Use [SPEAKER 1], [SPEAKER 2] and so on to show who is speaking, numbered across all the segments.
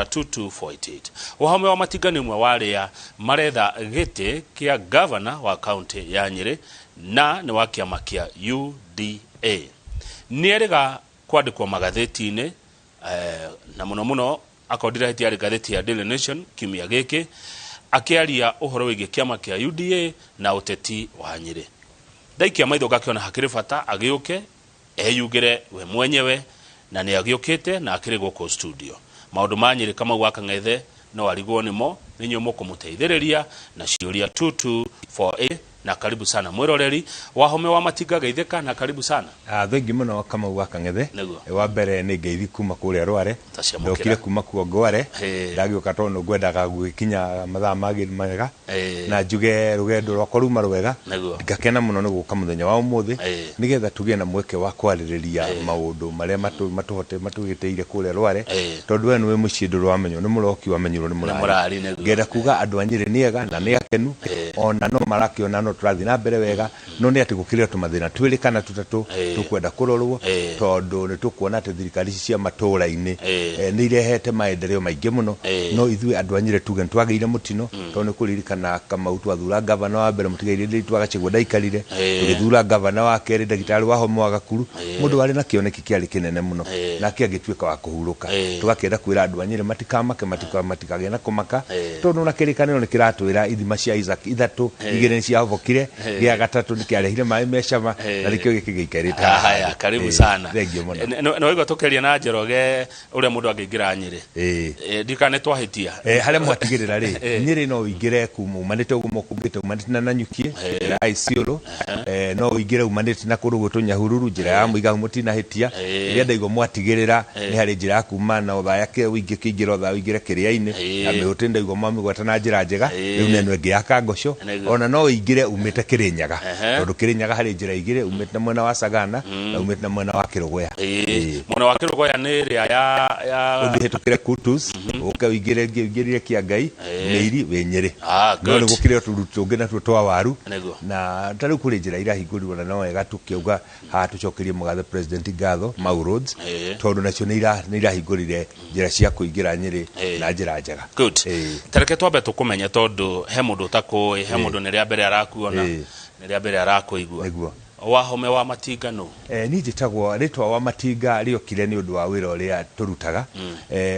[SPEAKER 1] gwetera 22488 Wahome wa Matinga ni mwe waria maretha gite kia governor wa county ya Nyeri na ni wa kiama kia UDA nierega kwandikwo magatheti-ini na muno akodira hiti ari gatheti ya Daily Nation kimia giki akiaria uhoro wige kiama kia UDA na uteti wa Nyeri daikia maitho gakiona hakiri bata agiuke eyugire we mwenyewe na ni agiukite na akiri goko studio maundu ma Nyeri kama gwaka ng'ethe no arigwo nimo ninyo mukumuteithiriria na ciuria 22488 na karibu sana mwiroreri Wahome wa Matinga geitheka na karibu sana
[SPEAKER 2] thengi muno kama gwaka ng'ethe wa mbere ni ngeithi kuma kuria Rware ndokire kuma kuo Ngware ndagiuka tono ngwendaga gwikinya mathaa magiri mega na njuge rugendo rwakwa ruma rwega ngakena muno ni guka muthenya wa umuthi nigetha tugie na mweke wa kwaririria maundu maria matugiteire kuria Rware tondu we niwe mucindo rwamenyo ni muroki wamenyirwo ni murari ngenda kuga andu a Nyeri niega na ni akenu ona no marakiona no turathi na mbere wega no ni ati gukirira tumathina twiri kana tutatu tukwenda kurorwo tondu ni tukuona ati thirikari cia matura-ini ni irehete maendeleo maingi muno no ithui andu a Nyeri tuge twageire mutino tondu ni kuririkana kama utwathura governor wa mbere mutigeire ndi twagacigwo ndaikarire tugithura governor wa keri ndagitari Wahome wa Gakuru mundu wari na kioneki kiari kinene muno na kiagituika wa kuhuruka tugakenda kwira andu a Nyeri matikamake matikagena na kumaka tondu na kirikaniro ni kiratwira ithima cia Isaac ithatu igire cia kire ya gatatu nikiarehire mai meshama na rikio gikigikarita
[SPEAKER 1] haya karibu sana no wigo tukeria na Njoroge uria mundu angiingira Nyeri ndikane twahitia
[SPEAKER 2] haria mwatigirira ri Nyeri no ingire kumanite ugumo kumbite umanite na nyukie Isiolo no ingire umanite na kurugutu Nyahururu njira ya muiga mutina hitia ria ndaigo mwatigirira ni hari njira kuma na otha yake wingi kingira otha wingire kiria-ini na mihuti ndaigo mamigwata na njira njega riu neno ngi yaka ngosho ona no ingire umite Kirinyaga tondu Kirinyaga hari njira igire umite na mwena wa Sagana na umite na mwena wa Kirogoya
[SPEAKER 1] mwena wa Kirogoya ni ria ya
[SPEAKER 2] udihetukire Kutus ukawigire ngirire Kiangai Meiri we Nyeri no ni gukire turutunge na tutwa waru na tari kuri njira ira hingũrirwo na no wega tukiuga ha tucokerie mugathe president ngatho Mau Roads tondu nacio ni irahingũrire njira cia kuingira Nyeri na njira njega
[SPEAKER 1] good tareke twambe tukumenya tondu he mundu takui he mundu ni ria mbere arakuona ni ria mbere arakuigua Wahome wa Matinga no
[SPEAKER 2] ni njitagwo ritwa wa Matinga riokire ni undu wa wira uria turutaga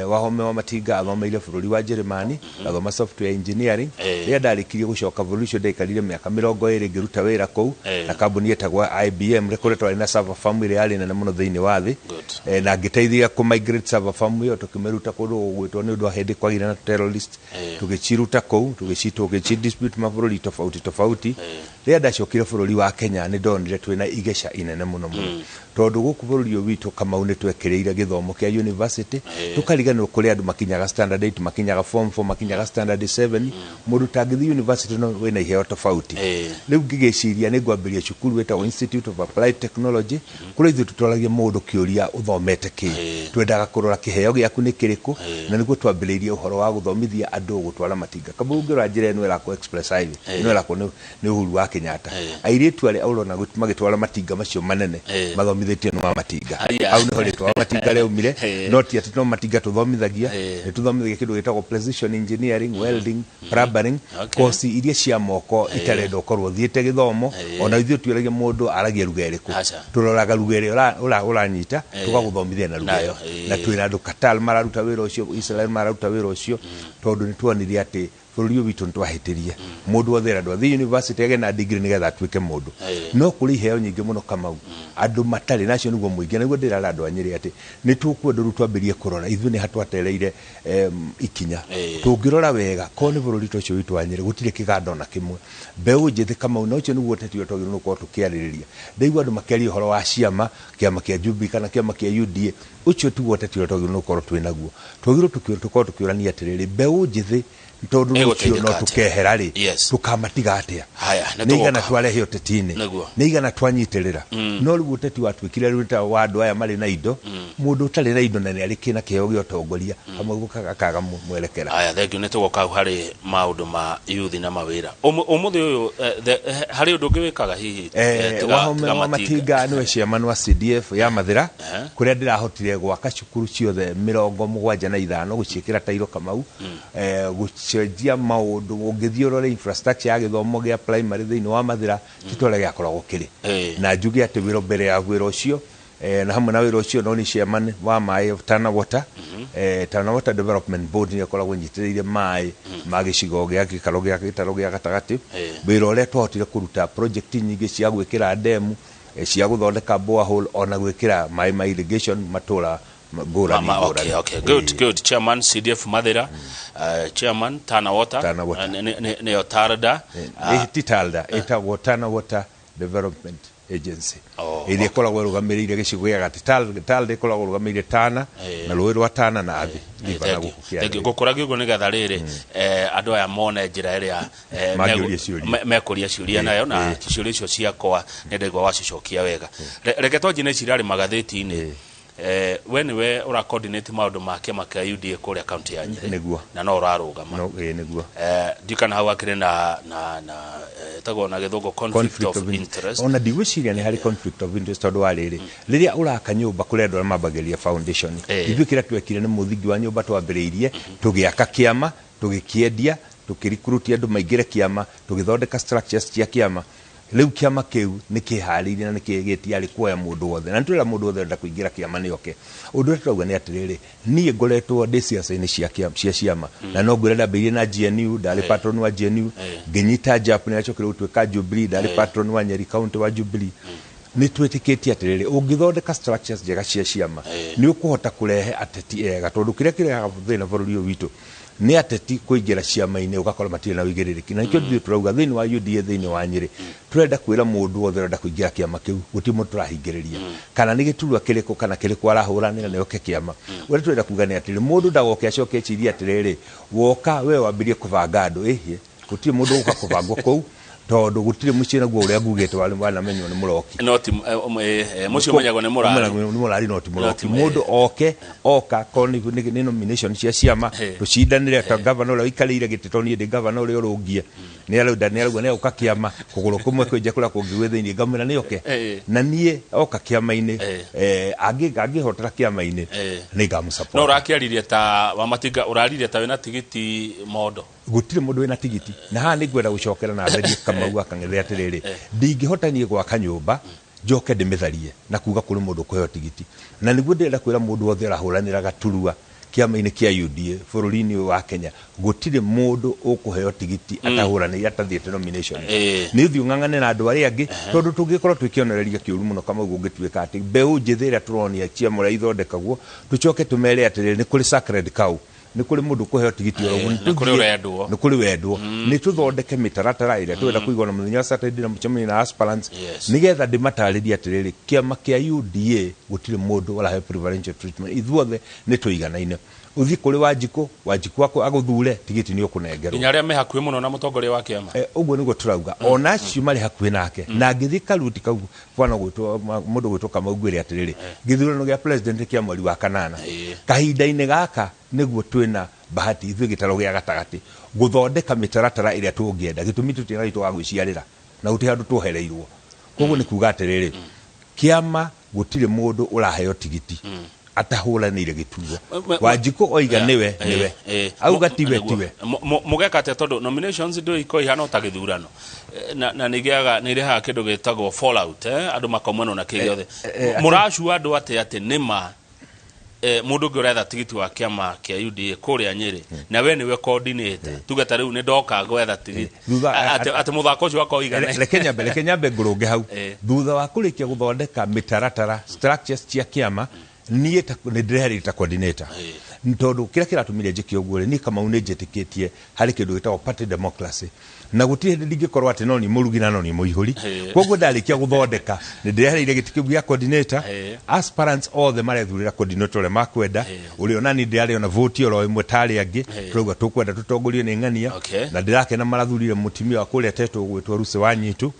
[SPEAKER 2] Wahome wa Matinga athomeire bururi wa Germany athoma software engineering ria ndarikirie gucoka bururi cio ndaikarire miaka 20 ngiruta wira kou na kambuni yetagwo IBM rikoretwo ari na server farm ire ari nene muno thiini wa thi na ngiteithia ku migrate server farm iyo tukimeruta kundu gwitwo ni undu wa hindi kwagira na terrorist tugichiruta kou tugichi dispute mabũrũri tofauti ria ndacokire bururi wa Kenya ni ndonire twina igesha inene muno tondu guku bururi witu kama une twekereire githomo kia university tukariganirwo kuri andu makinyaga standard 8 makinyaga form 4 makinyaga standard 7 mundu tangithi university no wina iheo tofauti riu ngigeciria ni ngwambiria cukuru wetagwo Institute of Applied Technology kuri ithu tutwaragia mundu kiuria uthomete ki twendaga kurora kiheo giaku ni kiriku na niguo twambiriirie uhoro wa guthomithia andu gutwara matinga kabungira njira eno ira ku express highway ino ira ku ni Uhuru wa Kenyatta airitu ari aurona magitwara matinga macio manene mathomithetio no matinga au ni horetwo matinga leo mire not yet no matinga tuthomithagia ni tuthomithagia kindu gitagwo precision engineering welding plumbing course iria cia moko itarenda ukorwo thiete githomo ona ithuĩ twiragia mundu aragia lugha iriku turoraga lugha ĩrĩa uranyita tugaguthomithia na lugha ĩyo na twina andu Qatar mararuta wĩra ũcio Israel mararuta wĩra ũcio tondu ni tuonire ati bururi witu ntwahitirie mundu othe ndo the university age na degree nigetha atuike mundu no kuri heo nyingi muno kama andu matari nacio niguo muingi niguo ndirara andu a Nyeri ati ni tukwenda rutwambirie kurora ithu ni hatwatereire ikinya tungirora wega ko ni bururi tocio witu wa Nyeri gutire kigando na kimwe mbeu njithi kama uno cio niguo tetio togiro no ko tukiaririria ndeigua andu makeria horo wa ciama kiama kia Jubilee kana kiama kia UDA ucio tuguo tetio togiro no ko twinaguo togiro tukiurania atiriri mbeu njithi tondu nucio no tukehera ri tukamatiga atia nigana twarehe utetini nigana twanyitirira no rigu uteti watwikire ruta wa andu aya mari na indo mundu utari na indo na ni ari kina kiheo gyo tongoria hamwe gukaga kaga mwerekera
[SPEAKER 1] aya thank you nitugoka hari maundu ma youth na mawira umuthi uyu hari undu ngiwikaga hihi
[SPEAKER 2] Wahome wa Matinga niwe chairman wa CDF ya Mathira kuria ndirahotire gwaka cukuru ciothe 75 guciikira tairo kamau gucenjia maundu ungithio rore infrastructure ya githomo gia primary thiini wa Mathira titore gia koragwo kiri na njuge ati wiro mbere ya wiro ucio na hamwe na wiro ucio no ni chairman wa mai Tana Water Tana Water Development Board ni koragwo nyitiriire mai magicigo gia gikaro gia gitaro gia gatagati wiro ore twahotire kuruta project nyingi cia gwikira demu cia guthondeka borehole ona gwikira mai irrigation matura ngurani.
[SPEAKER 1] Okay, good. Chairman CDF Mathira, Chairman Tana Water ne otarda
[SPEAKER 2] titalda eta Tana Water Development Agency ili koragwo rugamirire gicigo gia talde koragwo rugamirire Tana na rũĩ rwa Tana na athi libana gukukia
[SPEAKER 1] gukuraga ugo ni gatharire andu aya mone njira iria mekuria ciuria nayo na ciuria icio ciakwa ndegwa wacicokia wega reke tonjine cirari magathiti-ini we ura coordinate maundu make makia UDA kuria county ya Nyeri na no urarugama
[SPEAKER 2] niguo
[SPEAKER 1] ndikana hau akire na tago na githungu conflict of interest
[SPEAKER 2] ona digwiciria ni hari conflict of interest tondu wariri riria uraka nyumba kuri andu mabageria foundation ithukira twekire ni muthingi wa nyumba twambiriirie tugiaka kiama tugikiendia tukirikurutia andu maingire kiama tugithondeka structures cia kiama riu kiama kiu ni kihariire na ni kigeti ari kuoya mundu wothe na ntwira mundu wothe nda kuingira kiama ni oke undu turauga ni atiriri nie ngoretwo ndiciaca-ini cia kiama cia ciama na no ngwira ndambirie na GNU ndari patron wa GNU nginyita JAP ni acokire gutwika Jubilee ndari patron wa Nyeri county wa Jubilee ni twitikitie atiriri ungithondeka structures njega cia ciama ni ukuhota kurehe ateti ega tondu kiria kirehaga thina bururi witu ni ateti kuingira ciama-ini ugakora matire na wigiririki na nikio ndio turauga thiini wa UDA thiini wa Nyeri turenda kwira mundu wothe urenda kuingira kiama kiu gutimo turahingiriria kana ni giturwa kiriko kana kiriko arahuranira ni oke kiama uri turenda kuga ni atiri mundu ndagoke acoke ciria atiriri woka we wambirie kubanga andu ehie gutie mundu uka kubangwo kou tondu gutire mucina guo uria ngugite wali mwana menywo ni muroki
[SPEAKER 1] not mucio menyagwo ni
[SPEAKER 2] murari not muroki mundu oka koni ni nomination cia ciama tucindanire ta governor uria ikarire gititoni ndi governor uria urungie ni alu Daniel gwa ni uka kiama kuguru kumwe kwija kula kungiwe thiini ngamira ni oke na nie oka kiama-ini angihotera kiama-ini ni ngamusupport
[SPEAKER 1] no urakiaririe ta wamatiga uraririe ta wina tigiti modo
[SPEAKER 2] gutire mundu wina tigiti na ha ni gwera gucokera na theri kamau akang'ethe atiriri ndingihotanie gwaka nyumba njoke ndimitharie na kuga kuri mundu kuheo tigiti na niguo ndira kwira mundu wothe arahuranira gaturua kiama-ini kia UDA bururi-ini wa Kenya gutire mundu ukuheo tigiti atahuranira atathiete nomination ni thiu ng'ang'ane na andu aria angi tondu tungikorwo twikionereria kiuru muno kama uguo ngituika ati mbeu njithira turonia ciama ria ithondekagwo tucoke tumere atiriri ni kuri sacred cow ni kuri mundu kuheo tigiti oro ni kuri wendwo ni tuthondeke mitaratara ire twenda kuigwa na muthenya wa Saturday na mucemani na aspirants nigetha ndimatariria atiriri kiama kia UDA gutire mundu wala preferential treatment ithuothe ni tuiganaine uthi kuri Wanjiku wako aguthure tigiti ni ukunengerwo
[SPEAKER 1] nyaria me hakuhi muno na mutongoria wa kiama
[SPEAKER 2] uguo niguo turauga ona ciumari hakuhi nake na ngithi karuti kau bwana gwitwo mundu gwitwo Kamau ngwire atiriri githurano gia president kia mweri wa kanana kahinda-ini gaka niguo twina bahati ithu gitaro gia gatagati guthondeka mitaratara iria tungienda gitumi tutina itu wa gwiciarira na uti handu tuhereirwo koguo ni kuga atiriri kiama gutire mundu uraheo tigiti atahuranire giturwa Wanjiku oiga niwe auga tiwe
[SPEAKER 1] mugeka te tondu nominations ndo iko ihana ta githurano na nigiaga nireha kindu gitagwo fallout andu makomano na kigiothe murashu andu ate nima mundu ngiretha tigiti wa kiama kia UDA kuria Nyeri na we niwe coordinator tugeta riu ni ndoka gwetha tigiti ati muthako ucio wako igana
[SPEAKER 2] reke nyambe ngurunge hau thutha wa kurikia guthondeka mitaratara structures cia kiama nie ndireherita coordinator ntondu kira kiratumire njiki oguo ni kama unejetikitie hari kindu gitagwo party democracy na gutire ndingikorwo ati no ni murugi na no ni muihuri koguo ndarikia guthondeka ndireherire gitikiu gia coordinator aspirants all the marethurira coordinator le makwenda uri onani ndiari ona vote oro imwe tari angi turuga tukwenda tutongorie ni ng'ania na ndirake na marathurire mutimia wa kuretetwo gwitwa Rusi Wanyitu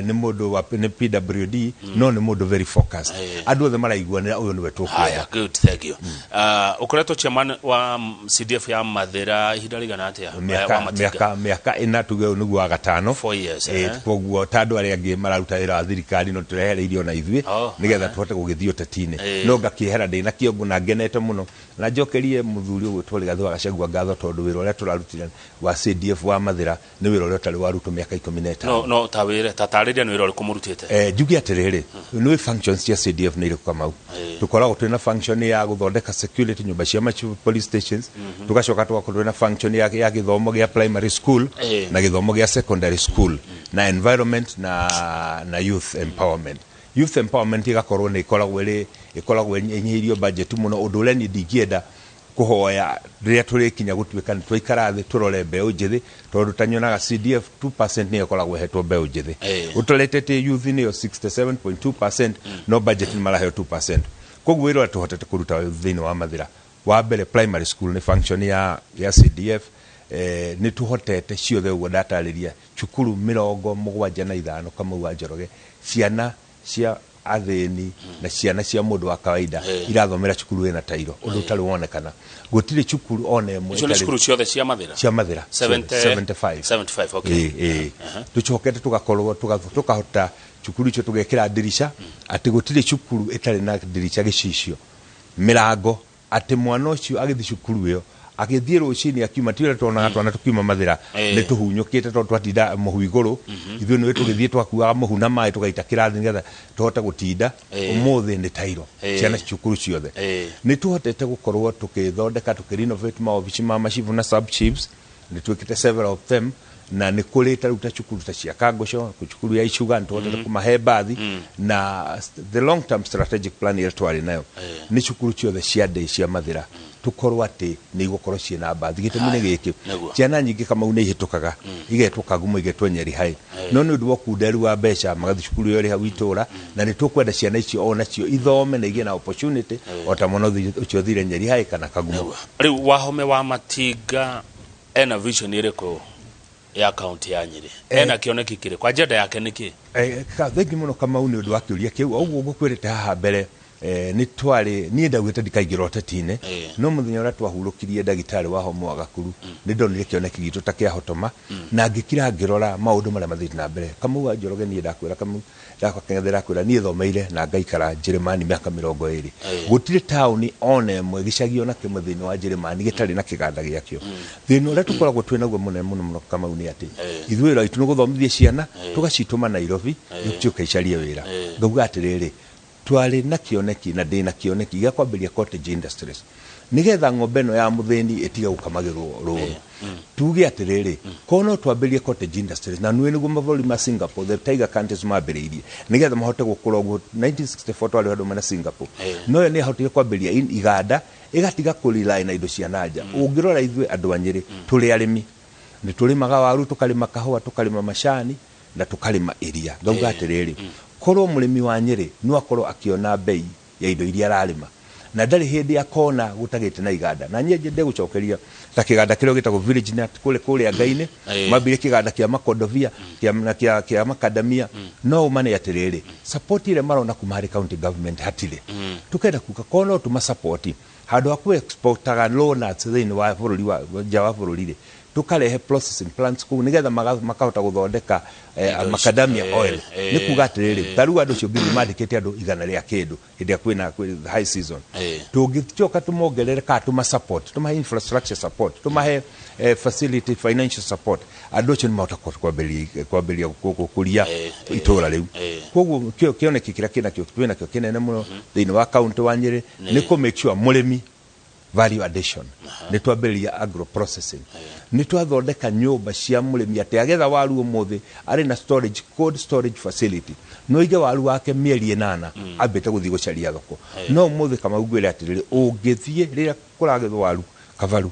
[SPEAKER 2] ni mundu wa PWD no ni mundu very focused andu othe maraigua uyo niwe tukwenda.
[SPEAKER 1] Haya, good, thank you. Ukoretwo chairman wa CDF ya Mathira ihinda rigana atia wa Matiga?
[SPEAKER 2] Miaka ina tuge niguo wa gatano.
[SPEAKER 1] 4 years.
[SPEAKER 2] Koguo tandu ari angi mararuta wira thirikari no turehereirio na ithuĩ nigetha tuhote gũgĩthio tetine. No ngakĩehera ndĩ na kĩongo na ngenete mũno na njokerie mũthuri ũgwĩtwo Rigathĩ wa Gachagua ngatho tondũ wĩra ũrĩa tũrarutire wa CDF wa Mathira nĩ wĩra ũrĩa ũtarĩ warutwo mĩaka 15.
[SPEAKER 1] No ta wĩra tatarĩria nĩ wĩra ũrĩkũ mũrutĩte?
[SPEAKER 2] Njuge atĩrĩrĩ nĩ functions cia CDF nĩ irĩkũ Kamau. Tukoragwo twĩna function ya gũthondeka security nyũmba cia police stations, tugacoka tugakorwo twĩna function ya gĩthomo gĩa primary school na gĩthomo gĩa secondary school na environment na youth empowerment. Youth empowerment igakorwo nĩ ikoragwo inyihirio budget mũno ũndũ ũrĩa niĩ ndingĩenda kuhoya rĩrĩa tũrĩkinya gũtuĩka twaikara thĩ tũrore mbeũ njĩthĩ tondũ tanyonaga CDF 2% nĩ ikoragwo hetwo mbeũ njĩthĩ. Ũtũretete youth nĩyo 67.2% no budget nĩ maraheo 2%. Koguo wĩra tũhotete kũruta thĩinĩ wa Mathira wa mbere primary school nĩ function ya CDF nĩ tuhotete ciothe ũguo ndatarĩria cukuru 75 Kamau wa Njoroge ciana cia athĩni na ciana cia mũndũ wa kawaida irathomera cukuru ĩna tairo ũndũ ũtarĩ wonekana gũtirĩ cukuru ona ĩmwe
[SPEAKER 1] icio nĩ cukuru ciothe cia Mathira 75 okay
[SPEAKER 2] tuchokete tugakorwo tukahota cukuru icio tugekĩra dirisha atĩ gũtirĩ cukuru ĩtarĩ na dirisha gĩcicio mirango atĩ mwana ũcio agĩthiĩ cukuru ĩyo agĩthiĩ rũcinĩ akiuma tiwĩra twana tukiuma Mathira nĩ tũhunyũkĩte tondũ twatinda mũhu igũrũ ithuĩ nĩ tũgĩthiĩ twakuaga mũhu na maĩ tũgaita kĩrathi nĩgetha tũhote gũtinda ũmũthĩ nĩ tairo ciana cukuru ciothe nĩ tuhotete gũkorwo tũkĩthondeka tũkĩrenovate maobici ma machifu na sub chiefs nĩ twĩkĩte several of them na nĩ kũrĩ taruta cukuru ta cia Kangũco cukuru ya Icuga nĩ tuhotete kũmahe mbathi na the long term strategic plan ĩrĩa twarĩ nayo nĩ cukuru ciothe cia ndĩ cia Mathira tukorwo atĩ nĩ igũkorwo ciĩna mbathi gĩtũmi nĩ gĩkĩ ciana nyingĩ Kamau nĩ ihĩtũkaga igetwo Kagumo igetwo Nyeri High no nĩ ũndũ wa kunderu wa mbeca magathi cukuru ĩyo ĩrĩ hau itũũra na nĩ tũkwenda ciana icio o nacio ithome na igĩe na opportunity o ta mũno ũcio thire Nyeri High kana Kagumo.
[SPEAKER 1] Rĩu Wahome wa Matiga ena vision ĩrĩkũ ya county ya Nyeri ena kĩoneki kĩrĩ kwa agenda yake nĩkĩ?
[SPEAKER 2] Thengi mũno Kamau nĩ ũndũ wa kĩũria kĩu ũguo ngũkwĩrĩte haha mbere nĩ twari niĩ ndagwĩte ndikaingĩra ũteti-inĩ no mũthenya ũrĩa twahurũkirie ndagĩtarĩ Wahome wa Gakuru nĩ ndonire kĩoneki gitũ ta kĩahotoma na ngĩkira ngĩrora maũndũ marĩa mathiĩte na mbere. Kamau wa Njoroge niĩ ndakwĩra Kamau ndakwĩra niĩ thomeire na ngaikara Njĩrĩmani mĩaka 20 gũtirĩ taũni ona ĩmwe gĩcagi ona kĩmwe thĩinĩ wa Njĩrĩmani gĩtarĩ na kĩganda gĩakĩo. Thĩinĩ ũrĩa tũkoragwo twĩ naguo mũno Kamau nĩ atĩ ithuĩ wĩra witũ nĩ gũthomithia ciana tũgacitũma Nairobi gũtuĩka icarie wĩra. Ngauga atĩrĩrĩ twari na kioneki na ndĩ na kioneki gĩa kwambĩria cottage industries nigetha ng'ombe ĩno ya mũthĩni ĩtiga gũkamagĩrwo rũũru tuge atĩrĩrĩ kono twambĩrie cottage industries na nĩ nĩguo mabũrũri ma Singapore the tiger countries mambĩrĩirie nigetha mahote gũkũra ũguo 1964 twarĩ andũ mena Singapore no nĩ ahotire kwambĩria iganda ĩgatiga kũrely na indo cia nanja. Ũngĩrora ithuĩ andũ a Nyeri tũrĩ arĩmi nĩ tũrĩmaga waru tũkarĩma kahũa tũkarĩma macani na tũkarĩma iria. Ngauga atĩrĩrĩ korwo mũrĩmi wa Nyeri no akorwo akiona bei ya indo iria ararĩma na ndarĩ hĩndĩ akona gũtagĩte na iganda na niĩ ndĩgũcokeria ta kĩganda kĩrĩa gĩtagwo village net kũrĩa Ngainĩ mambire kĩganda kĩa makondovia kĩa makadamia no umane atĩrĩrĩ support ile marona kuma harĩ county government hatirĩ tukenda kuka kono tuma support handũ ha ku exportaga lonuts thĩinĩ wa bũrũri wa nja wa bũrũri tukarehe processing plants kuu nigetha makahota gũthondeka macadamia oil nĩ kuga atĩrĩrĩ taru andũ cio bibi mandĩkĩte andũ 100 rĩa kĩndũ hĩndĩ ya kwĩna high season tũngĩcoka tũmongerere ka tũma support tumahe infrastructure support tumahe facility financial support andũ acio nĩ mahota kwambĩrĩria gũkũria itũũra rĩu. Koguo kĩoneki kĩrĩa kĩnakĩo kĩnene mũno thĩinĩ wa county wa Nyeri nĩ kũ make sure mũrĩmi value addition nĩ twambĩrĩria agro processing nĩ twathondeka nyũmba cia mũrĩmi atĩ agetha waru ũmũthĩ arĩ na storage cold storage facility no ige waru wake mĩeri 8 ambĩte gũthiĩ gũcaria thoko no ũmũthĩ kama ugwĩre atĩrĩrĩ ũngĩthiĩ rĩrĩa kũragethwo waru kavaru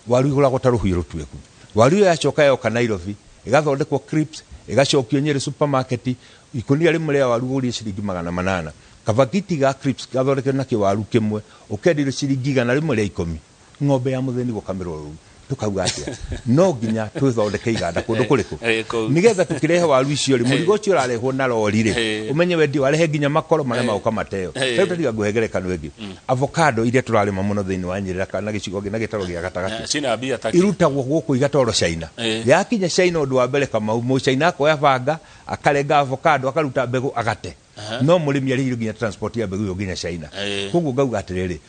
[SPEAKER 2] waru igũragwo ta rũhiũ rũtuĩku waru yacoka yoka Nairobi igathondekwo crisps igacokio Nyeri supermarket ikonia rĩmwe rĩa waru gũria ciringi 800 kavagiti ga crisps gathondekwo na kĩwaru kĩmwe ũkendio ciringi 100 rĩa 10 ng'ombe ya mũthĩni gũkamirwo rũu tukauga atia no nginya twithondeke iganda kundu kuriku nigetha tukirehe waru icio ri murigo ucio urarehwo na lori ri umenye wendi warehe nginya makoro maria mauka mateo riu tatiga guhengerekano ingi avocado iria turarima muno thiini wa Nyeri kana gicigo ngina gitaro gia gatagati
[SPEAKER 1] China bia taki
[SPEAKER 2] irutagwo guku igatoro China yakinya China undu wa mbere kama mu China akoya banga akarenga avocado akaruta mbegu agate no murimi ari nginya transport ya mbegu yo nginya China koguo ngauga atiriri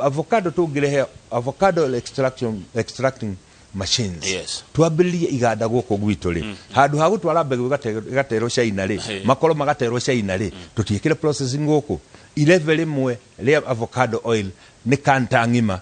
[SPEAKER 2] avocado tungirehe avocado extracting machines twambirie iganda guku gwitu ri handu ha gutwara mbegu gaterwo China ri makoro magaterwo China ri tutiekire processing guku level imwe ria avocado oil ni kanta ngima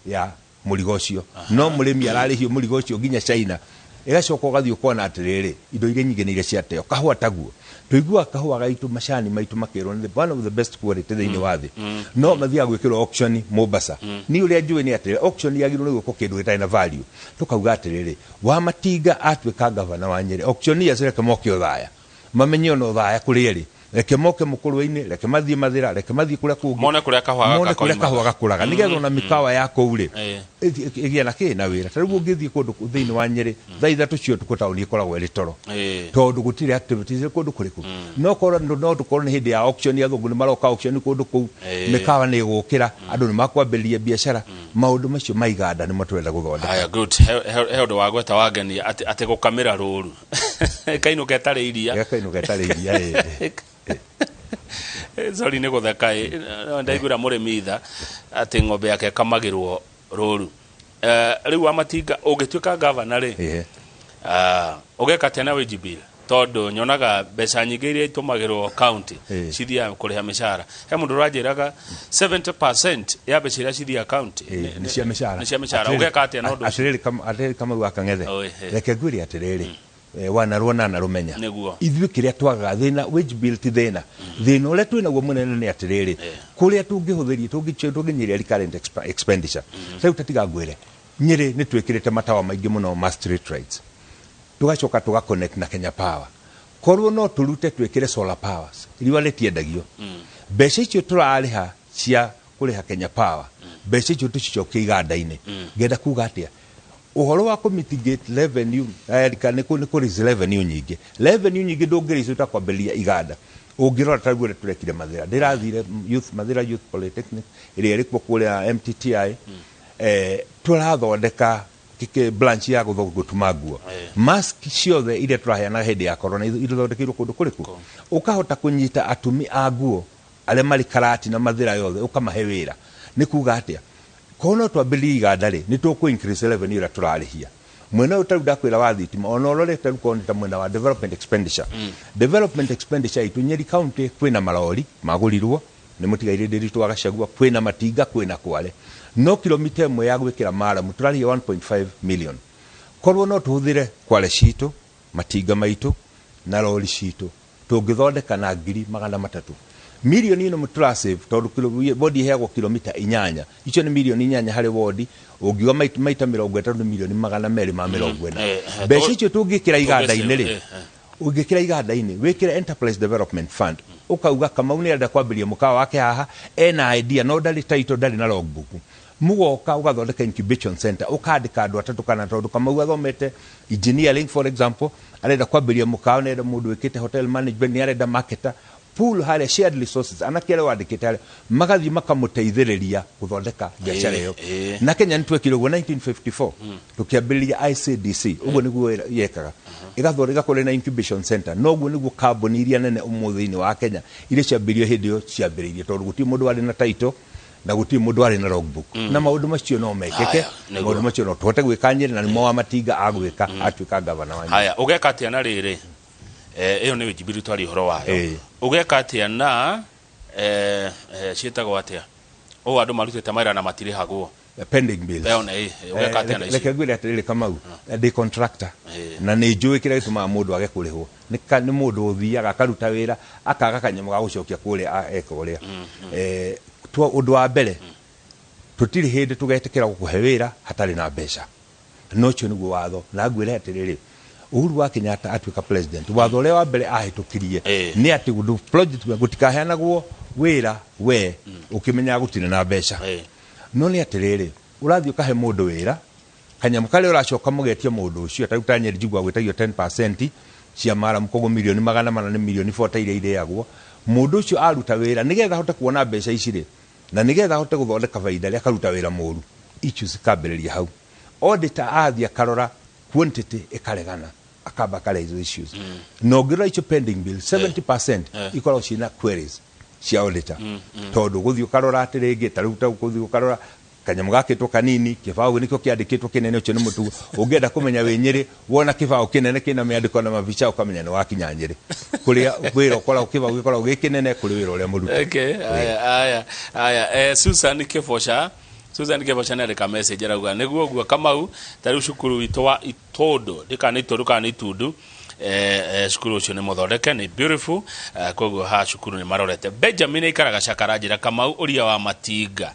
[SPEAKER 2] ya murigo ucio no murimi ararihio murigo ucio nginya China igacoka gathio kona atiriri indo iria nyingi ni iria ciateo kahua taguo tuigua kahua gaitu macani maitu makirwo ni one of the best quality thiini wa thi no mathia gwikirwo auction Mombasa ni uria njui ni atiriri auction yagirwo ni gwiko kindu gitari na value tukauga atiriri wa matinga atwika governor wa Nyeri auction ya sereka mokio thaya mamenye no thaya kuri ri reke moke mukurwe-ini reke mathie mathira reke mathie kuria kungi
[SPEAKER 1] mone kuria kahua
[SPEAKER 2] gakuraga nigetha na mikawa ya kuuri igia na kina wira tariu ngithie kundu thiini wa Nyeri thaa ithatu cio tuko tauni ikoragwo iri toro tondu gutire activities kundu kuriku no korwo no tukorwo ni hindi ya auction ya thungu ni maroka auction kundu kuu mikawa ni gukira andu ni makwambiriria biashara maundu macio maiganda ni matwenda guthondeka
[SPEAKER 1] aya good he undu wa gweta wageni ati gukamira ruru kaino ketare iria sorry ne guthaka ndaigura murimi itha ati ng'ombe yake kamagirwo ruru riu amatinga ugituika governor ri ugeka tena wage bill tondu nyonaga mbeca nyingi iria itumagirwo county cithia kuriha mishara he mundu rajiraga 70% ya mbeca iria cithia county
[SPEAKER 2] ni cia mishara
[SPEAKER 1] ugeka tena ndu
[SPEAKER 2] atiriri kama waka ngethe reke ngwiri atiriri wana ruona na rumenya ithui kiria twagaga thina wage bill ti thina uria twina guo munene ni atiriri kuria tungihuthirie tunginyiria recurrent expenditure riu tatiga ngwire Nyeri ni twikirite matawa maingi muno ma street rights tugacoka tuga connect na Kenya Power korwo no turute twikire solar powers riwa ritiendagio mbeca icio turariha cia kuriha Kenya Power mbeca icio tucicokie iganda-ini ngenda kuga atia uhoro wa mitigate revenue ni ku revenue nyingi ndungiricu ta kwambiria iganda ungirora tarigure turekire mathira ndirathire mathira youth polytechnic iria iri kuria MTTI turathondeka branch ya gutuma nguo mask ciothe iria turaheana hindi ya corona ithondekirwo kundu kuriku ukahota kunyita atumi a nguo aria mari karati na mathira yothe ukamahe wira ni kuga atia kono twambirie iganda ri ni tuku increase revenue ira turarihia mwena utaru ndakwira wa thitima ona orore taru konita mwena wa development expenditure itu Nyeri county kwina malori magurirwo ni mutigaire ndiritu agacagua kwina matinga kwina kware no kilomita imwe ya gwikira maramu turarihia 1.5 million korwo no tuhuthire kware citu matinga maitu na lori citu tungithondeka na 300,000 milioni ino mutrasave tondu bodi heagwo kilomita 8 icio ni milioni 8 hari wodi ungiwa maita 30 milioni 240 mbeca icio tungikira iganda-ini ri ungikira iganda-ini wikire enterprise development fund ukauga kama unenda kwambiria mukawa wake haha ena idea no ndari title ndari na logbook mugoka ugathondeka incubation center ukandika andu atatu kana tondu kama ugathomete engineering for example arenda kwambiria mukawa nenda mundu wikite hotel management ni arenda marketer pool hale shared resources anakele wadikite hale magathi makamuteithiriria guthondeka biashara iyo na Kenya ntwekire 1954 tukiambiriria ICDC ugo niguo yekaga igathondeka kule na incubation center noguo niguo carbon iria nene umuthini wa Kenya ile ciambirio hindi yo ciambiririe tondu guti mundu ari na title na guti mundu ari na logbook na maundu macio no mekeke maundu macio no twote gwika Nyeri na nimo wa matinga agwika atwika governor wa Nyeri
[SPEAKER 1] haya ugeka atia na riri iyo ni wejibiri twari horo wayo ugeka atia na cietagwo atia o andu marutite maira na matiri haguo
[SPEAKER 2] pending bills
[SPEAKER 1] ugeka atia na ici
[SPEAKER 2] reke ngwire atiriri Kamau ndi contractor na ni njui kira gituma mundu age kurihwo ni mundu uthiaga akaruta wira akaga kanyamo ga gucokia kuria eka uria twa undu wa mbere tutiri hindi tugetekera gukuhe wira hatari na mbeca no cio niguo watho na ngwire atiriri Uhuru wa Kenyatta atwika president watho uria wa mbere ahitukirie ni ati gundu project gutikaheanagwo wira we ukimenya gutire na mbeca no ni atiriri urathio kahe mundu wira kanyamu kale uracoka mugetie mundu ucio taruta Nyeri jigwa gwitagio 10% cia mara mukogo milioni 400 ni milioni 40 ile ile yagwo mundu ucio aruta wira nigetha hote kuona mbeca icire na nigetha hote guthondeka faida ria karuta wira muru issues kabeleria hau auditor athia karora quantity ikaregana akaba kale hizo issues no gira icho pending bill 70% ikora cina queries cia auditor tondu guthio karora atirenge taruta guthio karora kanyamu gakitwo kanini kibao nikyo kiandikitwo kinene ucio ni mutu ungenda kumenya we Nyeri wona kibao kinene kina miandiko na mabica ukamenya ni wakinya Nyeri kuria wira ukora kibao gikora gikinene kuri wira uria muruta
[SPEAKER 1] okay aya Susan Kebosha nere message arauga niguo guo Kamau tari cukuru witu wa Itondo ndikana Itondo kana Itundu cukuru ucio ni muthondeke ni beautiful koguo ha cukuru ni marorete Benjamin ikaraga Cakarajira Kamau uria wa Matinga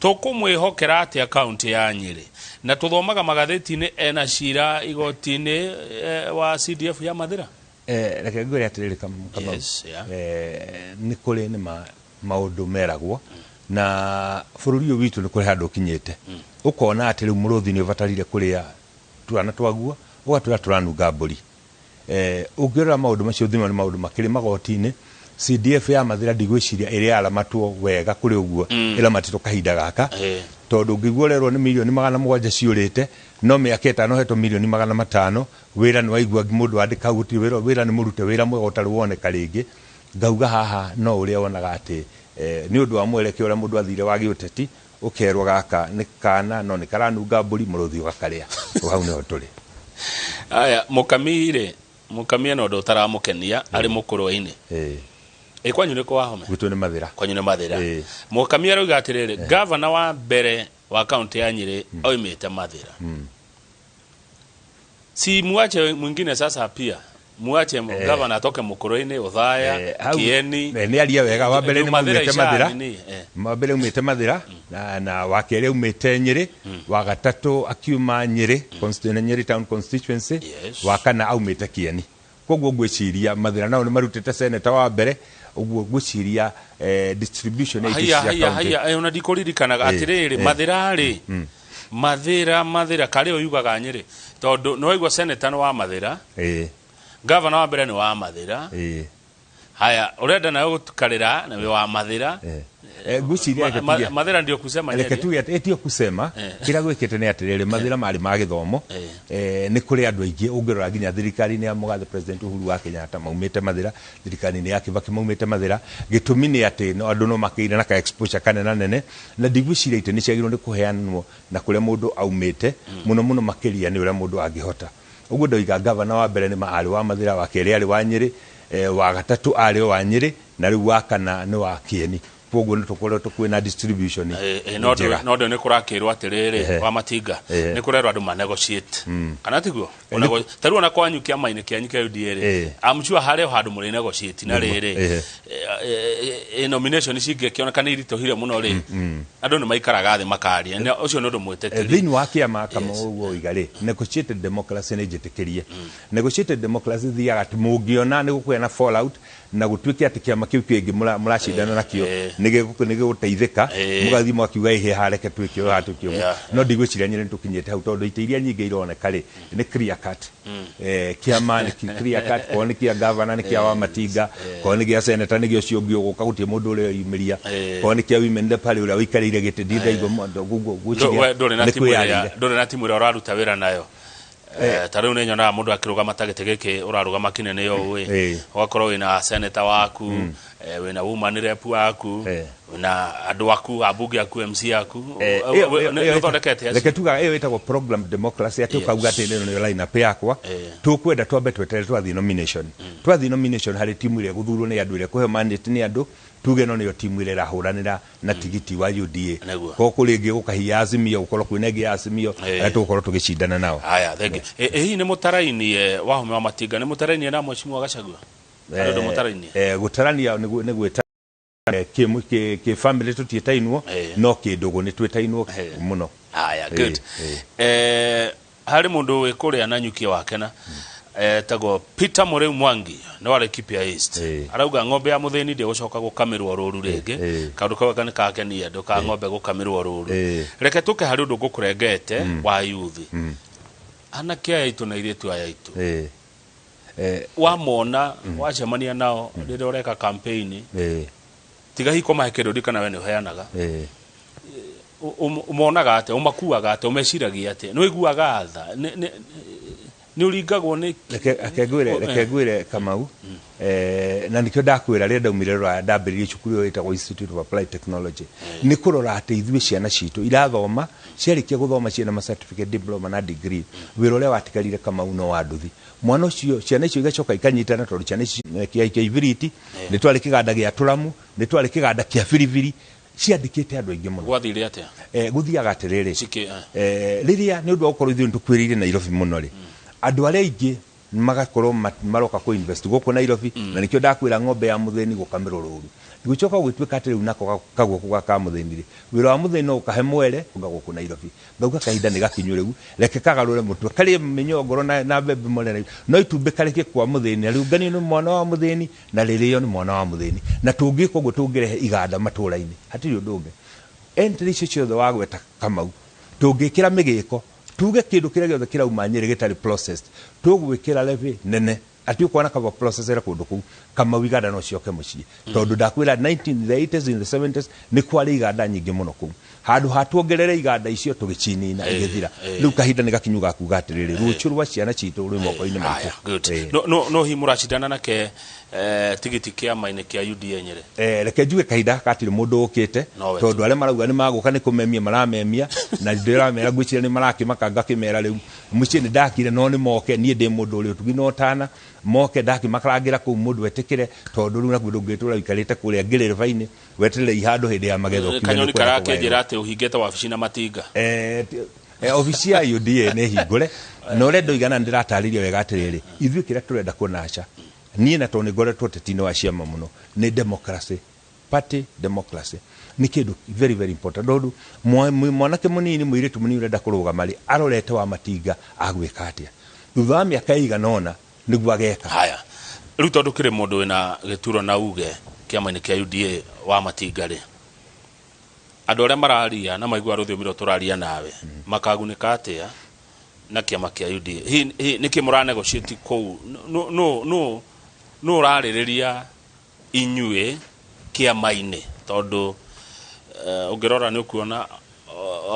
[SPEAKER 1] tukumwihokera ati account ya Nyeri na tuthomaga magatheti-ini ena cira igoti-ini wa CDF ya Mathira
[SPEAKER 2] reke ngwire atiriri Kamau ni kuri ni maundu meragwo na bururi witu ni kuri handu kinyete ukona ati riu muruthi ni ubatarire kuria twana twaguo ugatura turanunga mburi ungirora maundu macio thima ni maundu makiri magoti-ini CDF ya Mathira ndigwiciria iri aramatwo wega kuri uguo ira matito kahinda gaka tondu ngiguorerwo ni milioni 700 ciurite no miaka 5 hetwo milioni 500 wira ni waigua mundu andika guti wira ni murute wira mwega utari woneka ringi ngauga haha no uria wonaga ati ni undu wa mwereke uria mundu athire wagi uteti ukerwa gaka ni kana no ni karanunga mburi muruthi ugakaria hau ni oturi
[SPEAKER 1] aya mukamire no ndo taramukenia ari mukuru-ini kwanyu ni kwa home
[SPEAKER 2] gutu ni Mathira
[SPEAKER 1] kwanyu ni Mathira mukamia rauga atiriri governor wa mbere wa county ya Nyeri oimite Mathira si muache mwingine sasa pia muache governor atoke mukuru-ini uthaya Kieni
[SPEAKER 2] ni aria wega wa mbere ni mwite Mathira wa mbere umite Mathira na wa kere umite Nyeri wa gatatu akiuma Nyeri constituency Nyeri town constituency wa kana aumite Kieni koguo ngwiciria Mathira nao ni marutite senator wa mbere uguo ngwiciria distribution
[SPEAKER 1] haya ona dikoririkanaga atiriri Mathira kare oyugaga Nyeri tondu no igwa senator wa Mathira governor wa mbere ni wa Mathira haya urenda nayo gutukarira na wa Mathira
[SPEAKER 2] ngwiciria
[SPEAKER 1] Mathira ndio kusema Nyeri
[SPEAKER 2] reke tu etio kusema kira gwikite ni atiriri Mathira mari ma githomo ni kuri andu aingi ungirora ginya thirikari ni amugathe president Uhuru wa Kenyatta maumite Mathira thirikari ni yake Kibaki maumite Mathira gitumi ni ati no andu no makire na ka exposure kanena nene na ndigwiciria ite ni ciagirwo ni kuheanwo na kuria mundu aumite muno makiria ni uria mundu angihota uguo ndoiga governor wa mbere ni maari wa Mathira wa keri ari wa Nyeri wa gatatu ari wa Nyeri na riu wa kana ni wa Kieni pogo ni tukore tukwina distribution
[SPEAKER 1] no ndo ni kurakirwa atiriri wa Matinga ni kurerwa andu ma negotiate kana tiguo ona taru na kwanyu kia maine kia nyike UDA amchua hare handu muri negotiate na riri nomination cige kiona kana irito hire muno ri andu ni maikaraga thi makaria ucio no ndo mwetete
[SPEAKER 2] thini wa kiama kama uguo igari negotiated democracy ni jitikirie negotiated democracy thiaga timungiona ni gukwena fallout na gutwike ati kiama kiu kingi murashindana nakio nige guteithika mugathi mwakiuga ihe hareke twikio hatukio no ndigwiciria Nyeri tukinyete hau tondu ite iria nyingi ironeka ri ni clear cut kiama ni clear cut ko ni kia governor ni kia wa Matinga ko ni kia senator ni gio ciongio guka gutie mundu uri yumiria ko ni kia women the pale uri wikarire gite nditha igwo mundu gugu guciria
[SPEAKER 1] ndore na timu uri uraruta wira nayo tariu ne nyona mundu akirugama tagete geke urarugama kinene yo we wakorwo wina senator waku wina woman rep waku na andu aku abunge aku MC aku uthondekete
[SPEAKER 2] reke tuga iyo itagwo program democracy ati ukauga ati ndio line up yakwa tukwenda twambe twetere twathi nomination hari timu ile guthurwo ni andu ile kuhe mandate ni andu tuge no niyo timu ile rahuranira na tigiti wa UDA ko kuringi gukahia Azimio ukorwo kwinegi Azimio atukorwo tugicindana nao
[SPEAKER 1] haya thenge hii ni mutaraini wa home wa Matinga ni mutaraini na mheshimiwa Gachagua ndo mutaraini
[SPEAKER 2] gutarania ni gweta ki family tutitainwo no kindugu ni twitainwo muno
[SPEAKER 1] haya good hari mundu we kuria na nyuki wake na tago Peter Mureu Mwangi no wale Kipia East arauga ng'ombe ya mutheni ndi gucoka gukamirwo ruru ringi kaundu kagani kake ni endo ka ng'ombe gukamirwo ruru reke tuke hari undu gukurengete wa youth anake aitu na iritu aitu wa mona wacemania nao rire ureka campaign tiga hiko mahekedo dikana we ni heanaga umonaga ate umakuaga ate umeciragia ate no iguaga tha ni uringagwo ni
[SPEAKER 2] rekegwire Kamau na nikyo ndakwira renda daumire rwa ndambiririe cukuru yitagwo Institute of Applied Technology ni kurora ate ithuĩ ciana citũ irathoma ciarikia guthoma ciana ma certificate diploma na degree wĩra ũrĩa watigarire Kamau no wa nduthi mwana ũcio ciana icio igacoka ikanyitana tondũ ciana icio kia ibiriti nĩ twarĩ kĩganda gĩa tũramu nĩ twarĩ kĩganda kĩa biribiri ciandĩkĩte andũ aingĩ mũno
[SPEAKER 1] gwathire atia
[SPEAKER 2] guthiaga atiriri riria ni undu wa gukorwo ithuĩ nĩtũkwĩrĩire Nairobi mũno ri andũ arĩa aingĩ magakorwo maroka ku invest gũkũ Nairobi na nikyo ndakwĩra ng'ombe ya mutheni gukamirwo ruru gucoka gwĩtuĩka atĩ rĩu nako kagwo gaka mutheni ri wĩra wa mutheni no ukahe mwere gũkũ Nairobi ngauga kahinda nĩ gakinyu rĩu reke kagarũre mũtwe karĩ mĩnyongoro na mbembe mũrere no itumbĩ kareke kwa mutheni rĩu ngani nĩ mwana wa mutheni na rĩrĩo nĩ mwana wa mutheni na tũngĩka ũguo tũngĩrehe iganda matũra-inĩ hatirĩ ũndũ ũngĩ entry icio ciothe wa gweta Kamau tũngĩkĩra mĩgĩko tuge kindu kĩrĩa gĩothe kĩrauma Nyĩrĩ gĩtarĩ processed tũgwĩkĩra levy nene ati ukwana kava processera kundu ku Kamau iganda no cioke muciĩ tondu ndakwĩra 1980s in the 70s ni kwari iganda nyingĩ mũno ku handu hatuongerere iganda icio tũgĩcinina igĩthira rĩu kahinda nĩ gakinyu ga kuga atĩrĩrĩ rũciũ rwa ciana citũ rwĩ moko-inĩ maitũ
[SPEAKER 1] no himuracindana nake tigiti kia maine kia UDA Nyĩrĩ
[SPEAKER 2] reke njuge kahinda gatirĩ mũndũ ũkĩte tondu arĩa marauga nĩ magũka nĩ kũmemia maramemia na ndĩramera ngwĩciria nĩ marakĩmaka ngakĩmera rĩu mũciĩ nĩ ndakire no nĩ moke niĩ ndĩ mũndũ ũrĩa ũtugi no tana moke ndakimakarangĩra kũu mũndũ etĩkĩre tondu rĩu naguo ndũngĩtũra ikarĩte kũrĩa ngĩrĩrĩba-inĩ weterere ihandũ hĩndĩ ya magetho
[SPEAKER 1] kanyoni karakĩnjĩra atĩ ũhingĩte wabici na matinga
[SPEAKER 2] ofisi ya UDA nĩ hingũre no rendo igana ndĩratarĩria wega atĩrĩrĩ ithuĩ kĩrĩa tũrenda kuonacha niĩ na tondũ ngoretwo ũteti-inĩ wa ciama mũno nĩ democracy party democracy nĩ kĩndũ very very important tondu mwanake mũnini mũirĩtu mũnini ũrenda kũrũgama rĩ arorete wa matinga agwĩka atĩa thutha wa mĩaka ĩigana ũna nĩguo ageka
[SPEAKER 1] haya rĩu tondũ kĩrĩ mũndũ wĩna gĩturo na uge kĩama-inĩ kĩa UDA wa matinga rĩ andũ arĩa mararia na maigua rũthiomi rũrĩa tũraria nawe makagunĩka atĩa na kĩama kĩa UDA nĩkĩ mũranegotiate kũu no ũrarĩrĩria inyuĩ kĩama-inĩ tondu ũngĩrora nĩ ũkuona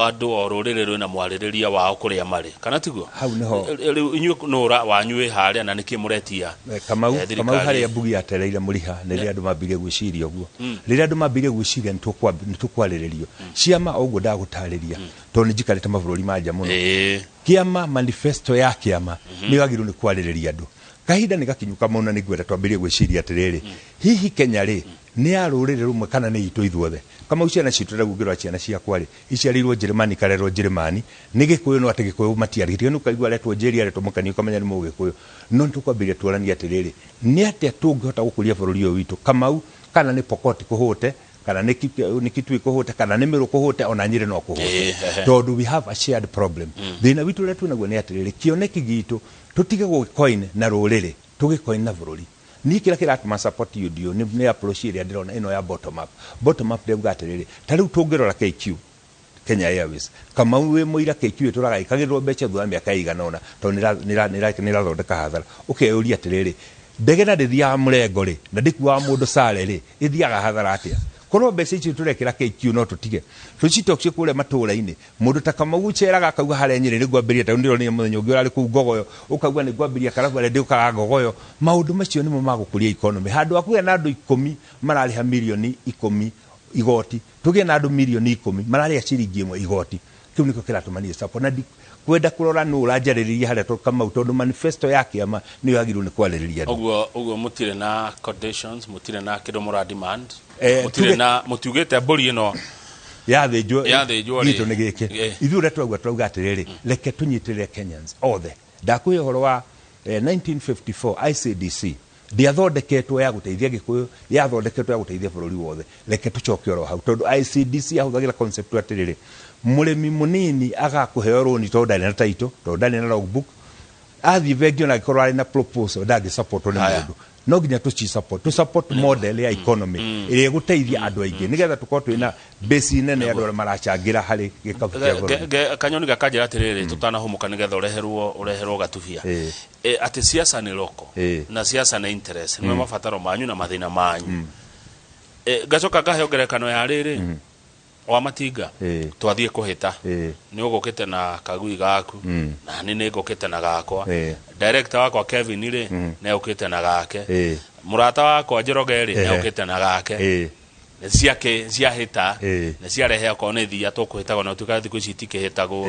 [SPEAKER 1] andũ o rũrĩrĩ rwĩna mwarĩrĩria wao kũrĩa marĩ kana tiguo
[SPEAKER 2] hau niho
[SPEAKER 1] rĩu inyuĩ no wanyuĩ harĩa na nĩkĩ mũretia
[SPEAKER 2] Kamau harĩa mbugi yatereire mũriha nĩ rĩrĩa andũ mambirie gwĩciria ũguo rĩrĩa andũ mambirie gwĩciria nĩ tũkwarĩrĩrio ciama ũguo ndagũtarĩria tondũ nĩ njikarĩte mabũrũri ma nja mũno kĩama manifesto ya kĩama nĩ wagĩrĩirwo nĩ kwarĩrĩria andũ kahinda nĩ gakinyuka mũno nĩ ngwenda twambirie gwĩciria atĩrĩrĩ hihi Kenya rĩ nĩ ya rũrĩrĩ rumwe kana nĩ itũ ithuothe Kamau ciana citũ ndagugĩrwo ciana ciakwa rĩ iciarirwo Njĩrĩmani karerwo Njĩrĩmani nĩ Gĩkũyũ no atĩ Gĩkũyũ matiarĩtie nĩ ukaigua aretwo Njeri aretwo mũkani ũkamenya nĩ Mũgĩkũyũ no nĩtũkwambĩrĩria tuoranie atĩrĩrĩ nĩ atĩa tũngĩhota gũkũria bũrũri ũyũ witũ Kamau kana nĩ Pokot kũhũte kana nĩ Kitui kũhũte kana nĩ Mĩrũ kũhũte ona Nyĩrĩ no kũhũte tondu we have a shared problem thĩna witũ ũrĩa twĩnaguo nĩ atĩrĩrĩ kĩoneki gitũ tũtige gũgĩkoine na rũrĩrĩ tũgĩkoine na bũrũri ni kila kiratuma support UDA ni approach ĩrĩa ndĩrona ĩno ya bottom up ndĩuga atĩrĩrĩ ta rĩu tũngĩrora KQ Kenya Airways Kamau wĩ mũira KQ ĩtũraga ikagĩrwo mbeca thutha mĩaka ĩigana ũna tondũ nĩ ĩrathondeka hathara ũkeyũria atĩrĩrĩ ndege na ndĩthiaga mũrengo rĩ na ndĩkuaga mũndũ sare rĩ ĩthiaga hathara atĩa korwo mbeca icio tũrekĩra KQ no tũtige tũcitokio kũrĩa matũra-inĩ mũndũ ta Kamau ceraga akauga harĩa Nyĩrĩ nĩ ngwambĩria tondũ ndĩronire mũthenya ũngĩ ũrarĩ kũu Ngogoyo ũkauga nĩ ngwambĩria karabu arĩa ndĩũkaga Ngogoyo maũndũ macio nĩmo magũkũria economy handũ hakũgĩa na andũ 10 mararĩha mirioni 10 igoti tũgĩe na andũ mirioni 10 mararĩha ciringi 1 igoti kĩu nĩkĩo kĩratũmania support na kwenda kũrora nũ ũranjarĩrĩria harĩa Kamau tondũ manifesto ya kĩama nĩ yagĩrĩirwo nĩ kwarĩrĩria andũ
[SPEAKER 1] ũguo mũtirĩ na conditions mũtirĩ na kĩndũ mũra demand mũtirĩ na mũtiugĩte mbũri ĩno
[SPEAKER 2] yathĩnjwo gitũ nĩ gĩkĩ ithuĩ ũrĩa twauga atĩrĩrĩ reke tũnyitĩrĩre Kenyans othe ndakwĩra ũhoro wa 1954 ICDC ndiathondeketwo ya gũteithia Gĩkũyũ yathondeketwo ya gũteithia bũrũri wothe reke tũcoke oro hau tondũ ICDC yahũthagĩra concept atĩrĩrĩ mũrĩmi mũnini agakũheo rũni tondũ ndarĩ na title tondũ ndarĩ na logbook athi vegio na gikorwo ari na proposal ndagi support ni mundu no ginya tu support model ya economy ire guteithia andu aingi nigetha tukorwo twina base nene andu marachangira hari gikabu kia
[SPEAKER 1] kanyoni gakanjira atiriri tutanahumuka nigetha ureherwo gatubia ati siasa ni loko na siasa ni interest ni mabataro manyu na mathina manyu gacoka ngahongerekano ya riri wa Matinga twathie kuhita ni ugukite na kagui gaku na ni ngukite na gakwa director wakwa Kevin ri ne ukite na gake murata wakwa Njoroge ri ne ukite na gake ne ciake ciahita ne ciarehe akonethia tukuhitago na tuka thiku ici tikihitago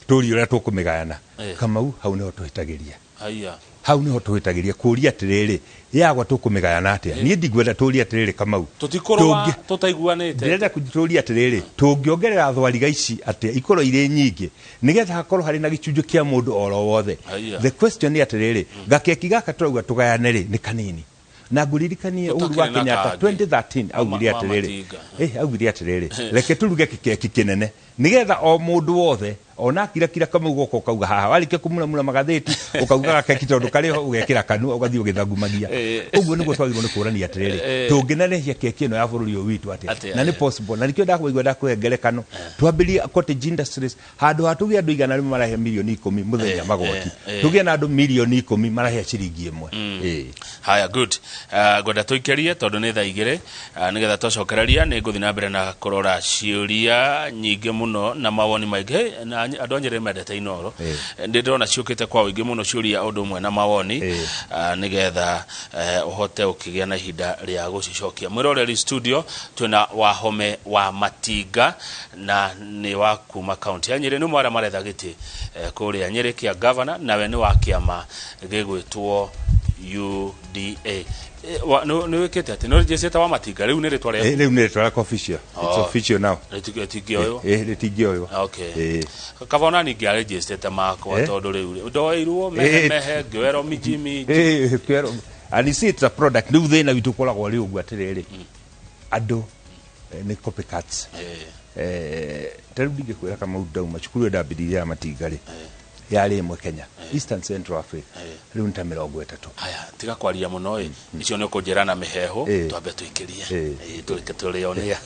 [SPEAKER 2] turi uria tukumigayana Kamau hau niho tuhitagiria
[SPEAKER 1] haiya
[SPEAKER 2] hau niho tuhitagiria kuria atiriri yagwa tukumigayana atia ni ndigwenda turia atiriri Kamau
[SPEAKER 1] tutikorwa tutaiguanite
[SPEAKER 2] ndirenda kujituria atiriri tungiongerera thwariga ici atia ikoro ire nyingi nigetha hakorwo hari na gicunjo kia mundu oro wothe the question ni atiriri gakeki gaka turauga tugayane ri ni kanini na nguririkanie Uhuru wa Kenyatta 2013 augire atiriri reke turuge keki kinene nigetha o mundu wothe ona kira Kamau goko kauga haha warike Kumuramura Magathiti ukauga keki tondu kariho ugekira kanu ugathio githangumagia uguo niguo twagirwo ni kurania atiriri tunginarehia keki ino ya bururi uyu witu atia na ni possible na nikio ndakuigwa ndakuhengerekano twambirie cottage industries handu hatugia andu igana rimwe marahe milioni 10 muthenya magoti tugia na andu milioni 10 marahe ciringi 1
[SPEAKER 1] haya good goda tuikerie tondu ni thaa igire nigetha twacokereria ni nguthi na mbere na kurora ciuria nyingi muno na mawoni maingi na andu anyere medete inoro ndirona ciukite kwa wingi muno ciuria undu mwe na mawoni nigetha uhote ukigia na ihinda ria gucicokia mwiroreri studio twina Wahome wa Matinga na ni wa kuma county ya Nyeri ni mwara maretha giti kuria Nyeri kia governor nawe ni wa kiama gigwitwo UDA no wikete ati no register wa Matinga riu ni ritware
[SPEAKER 2] riu ni ritware official it's official now
[SPEAKER 1] ritigioyo
[SPEAKER 2] ritigioyo
[SPEAKER 1] okay kavona ni gya register mako tondu riu ndoirwo mehe ngwero mijimi
[SPEAKER 2] kwero and see it's a product riu thina witu koragwo riu ugwa tiriri andu ni copycats taru ndigikwira kama udau machukuru ndambiriria ya Matinga ri yari imwe Kenya Eastern Central Africa riu nta 30
[SPEAKER 1] haya tiga kwaria muno icio ni kunjirana miheho twambe tuikirie turike turionia